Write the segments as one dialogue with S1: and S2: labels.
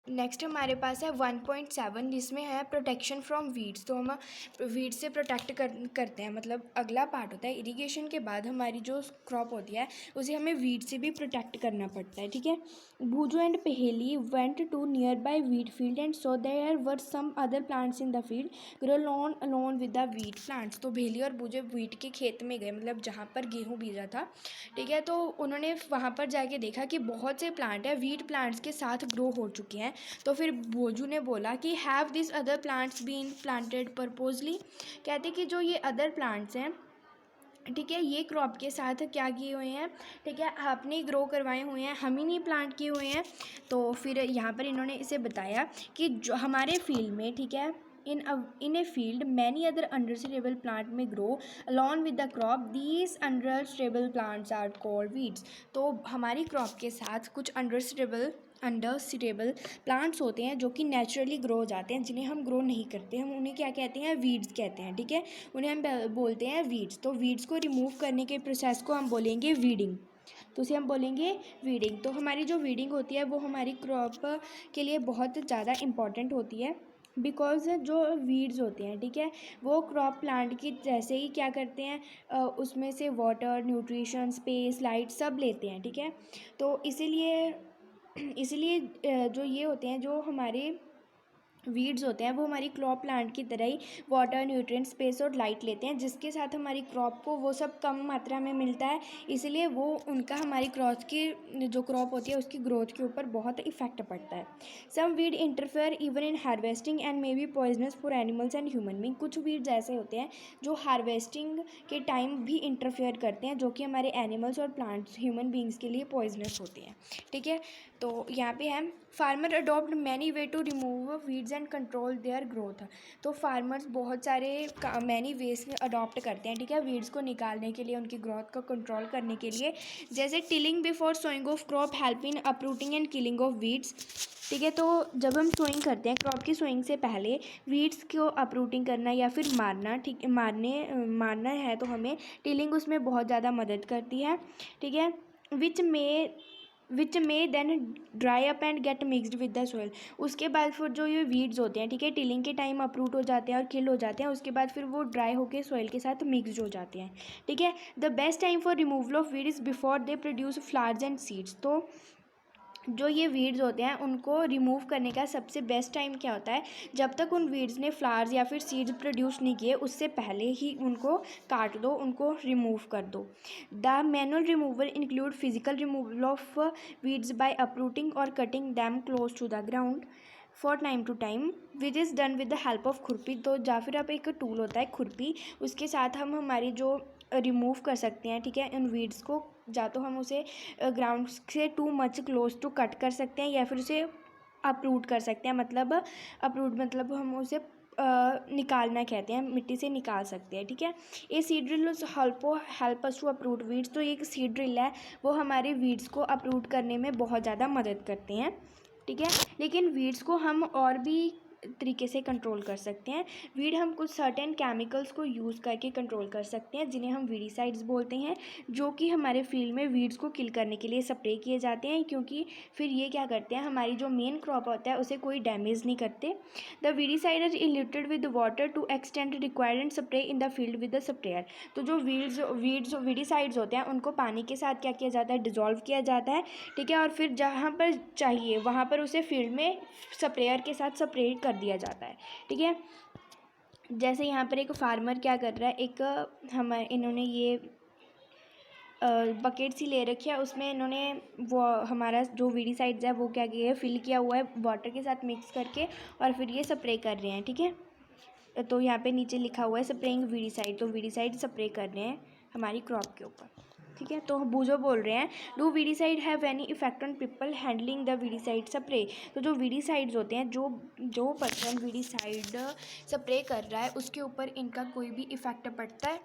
S1: Next हमारे पास है 1.7 जिसमें है प्रोटेक्शन फ्रॉम वीड्स। तो हम वीड्स से प्रोटेक्ट करते हैं, मतलब अगला पार्ट होता है इरिगेशन के बाद हमारी जो क्रॉप होती है उसे हमें वीड से भी प्रोटेक्ट करना पड़ता है, ठीक है। Boojho and Paheli went to nearby weed field and so there were some other plants in the field grow lawn alone with the wheat plants. तो भेली और बूजो वीट के खेत में गए, मतलब जहाँ पर गेहूँ बीजा था, ठीक है। तो उन्होंने वहाँ पर जाके देखा कि बहुत से प्लांट है वीट प्लांट्स के साथ ग्रो हो चुके हैं। तो फिर भोजू ने बोला कि have this other plants been planted purposely. कहते कि जो ये अदर प्लांट्स हैं, ठीक है, ये क्रॉप के साथ क्या किए हुए हैं, ठीक है, आपने ग्रो करवाए हुए हैं, हम ही नहीं प्लांट किए हुए हैं। तो फिर यहाँ पर इन्होंने इसे बताया कि जो हमारे फील्ड में, ठीक है, in a field many other understable plant may grow along with the crop. These understable plants are called weeds. तो हमारी क्रॉप के साथ कुछ अंडरस्टेबल प्लांट्स होते हैं जो कि नेचुरली ग्रो हो जाते हैं, जिन्हें हम ग्रो नहीं करते, हम उन्हें क्या कहते हैं, वीड्स कहते हैं, ठीक है। उन्हें हम बोलते हैं वीड्स। तो वीड्स को रिमूव करने के प्रोसेस को हम बोलेंगे वीडिंग। तो उसे हम बोलेंगे वीडिंग। तो हमारी जो वीडिंग होती है वो हमारी क्रॉप के लिए बहुत ज़्यादा इम्पॉर्टेंट होती है, बिकॉज़ जो वीड्स होते हैं, ठीक है, वो क्रॉप प्लांट की जैसे ही क्या करते हैं, उसमें से वाटर, न्यूट्रिशन, स्पेस, लाइट सब लेते हैं, ठीक है। तो इसीलिए जो ये होते हैं, जो हमारे वीड्स होते हैं, वो हमारी क्रॉप प्लांट की तरह ही वाटर, न्यूट्रिएंट, स्पेस और लाइट लेते हैं, जिसके साथ हमारी क्रॉप को वो सब कम मात्रा में मिलता है। इसलिए वो उनका हमारी क्रॉप की जो क्रॉप होती है उसकी ग्रोथ के ऊपर बहुत इफेक्ट पड़ता है। Some weed interfere even in harvesting and may be poisonous for animals and human being. कुछ वीड्स ऐसे होते हैं जो हार्वेस्टिंग के टाइम भी इंटरफेयर करते हैं, जो कि हमारे एनिमल्स और प्लांट्स, ह्यूमन बींग्स के लिए पॉइजनस होते हैं, ठीक है। तो यहाँ पे है farmer adopt many way to remove weeds and control their growth. तो फार्मर्स बहुत सारे मैनी वेज अडॉप्ट करते हैं, ठीक है, वीड्स को निकालने के लिए, उनकी ग्रोथ को कंट्रोल करने के लिए। जैसे tilling before sowing of crop help in uprooting and killing of weeds, ठीक है। तो जब हम सोइंग करते हैं, क्रॉप की सोइंग से पहले वीड्स को अपरूटिंग करना या फिर मारना, ठीक, मारना है तो हमें टिलिंग उसमें बहुत ज़्यादा मदद करती है, ठीक है। विच में then dry up and get mixed with the soil. उसके बाद फिर जो ये वीड्स होते हैं, ठीक है, टिलिंग के टाइम अपरूट हो जाते हैं और किल हो जाते हैं, उसके बाद फिर वो ड्राई होकर सोइल के साथ मिक्सड हो जाते हैं, ठीक है। The best time for removal of weed is before they produce flowers and seeds. तो जो ये वीड्स होते हैं उनको रिमूव करने का सबसे बेस्ट टाइम क्या होता है, जब तक उन वीड्स ने फ्लावर्स या फिर सीड्स प्रोड्यूस नहीं किए उससे पहले ही उनको काट दो, उनको रिमूव कर दो। The manual removal include physical removal of weeds by uprooting और cutting them close to the ground for time to time which is done with the help of khurpi. तो या फिर आप एक टूल होता है खुरपी, उसके साथ हम हमारी जो रिमूव कर सकते हैं, ठीक है, इन वीड्स को। या तो हम उसे ग्राउंड से too much close to cut कर सकते हैं या फिर उसे अपरूट कर सकते हैं। मतलब अपरूट मतलब हम उसे निकालना कहते हैं, मिट्टी से निकाल सकते हैं, ठीक है। ये seed drill help us to uproot weeds. तो ये एक सीड ड्रिल है, वो हमारे वीड्स को अपरूट करने में बहुत ज़्यादा मदद करते हैं, ठीक है। लेकिन वीड्स को हम और भी तरीके से कंट्रोल कर सकते हैं। वीड हम कुछ सर्टेन केमिकल्स को यूज़ करके कंट्रोल कर सकते हैं, जिन्हें हम वीडिसाइड्स बोलते हैं, जो कि हमारे फील्ड में वीड्स को किल करने के लिए स्प्रे किए जाते हैं, क्योंकि फिर ये क्या करते हैं, हमारी जो मेन क्रॉप होता है उसे कोई डैमेज नहीं करते। The weedicide is diluted with water to extent required and spray in the field with the sprayer. तो जो वीडिसाइड्स होते हैं उनको पानी के साथ क्या किया जाता है, डिजोल्व किया जाता है, ठीक है, और फिर जहाँ पर चाहिए वहाँ पर उसे फील्ड में स्प्रेयर के साथ स्प्रे कर दिया जाता है, ठीक है। जैसे यहाँ पर एक फार्मर क्या कर रहा है, इन्होंने ये बकेट सी ले रखी है, उसमें इन्होंने वो हमारा जो वीडिसाइड्स है वो क्या किया है, फिल किया हुआ है वाटर के साथ मिक्स करके, और फिर ये स्प्रे कर रहे हैं, ठीक है। तो यहाँ पे नीचे लिखा हुआ है स्प्रेइंग वीडिसाइड, तो वीडिसाइड स्प्रे कर रहे हैं हमारी क्रॉप के ऊपर, ठीक है। तो बूजो बोल रहे हैं, do weedicide have any effect on people handling the weedicide spray. तो जो वीडिसाइड्स होते हैं, जो पर्सन वीडिसाइड स्प्रे कर रहा है उसके ऊपर इनका कोई भी इफेक्ट पड़ता है।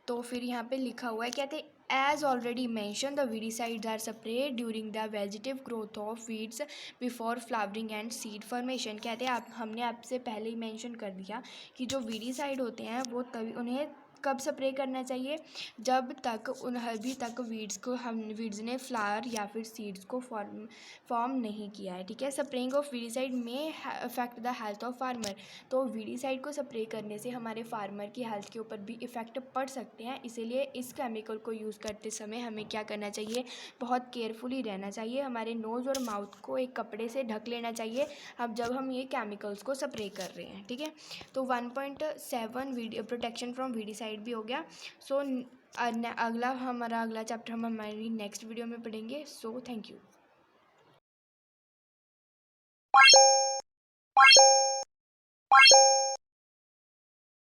S1: तो फिर यहाँ पे लिखा हुआ है, कहते as already mention the weedicides are spray during the vegetative growth of weeds before flowering and seed formation. कहते हैं हमने आपसे पहले ही मैंशन कर दिया कि जो वीडिसाइड होते हैं वो तभी उन्हें कब स्प्रे करना चाहिए? जब तक अभी तक वीड्स ने फ्लावर या फिर सीड्स को फॉर्म नहीं किया है, ठीक है। स्प्रेइंग ऑफ वीडीसाइड में affect the health of farmer. तो वीडीसाइड को स्प्रे करने से हमारे फार्मर की हेल्थ के ऊपर भी इफ़ेक्ट पड़ सकते हैं, इसीलिए इस केमिकल को यूज़ करते समय हमें क्या करना चाहिए? बहुत केयरफुली रहना चाहिए। हमारे नोज़ और माउथ को एक कपड़े से ढक लेना चाहिए अब जब हम ये केमिकल्स को स्प्रे कर रहे हैं, ठीक है। तो 1.7 प्रोटेक्शन फ्रॉम वीडीसाइड भी हो गया। सो अगला चैप्टर हम हमारी नेक्स्ट वीडियो में पढ़ेंगे। So thank you.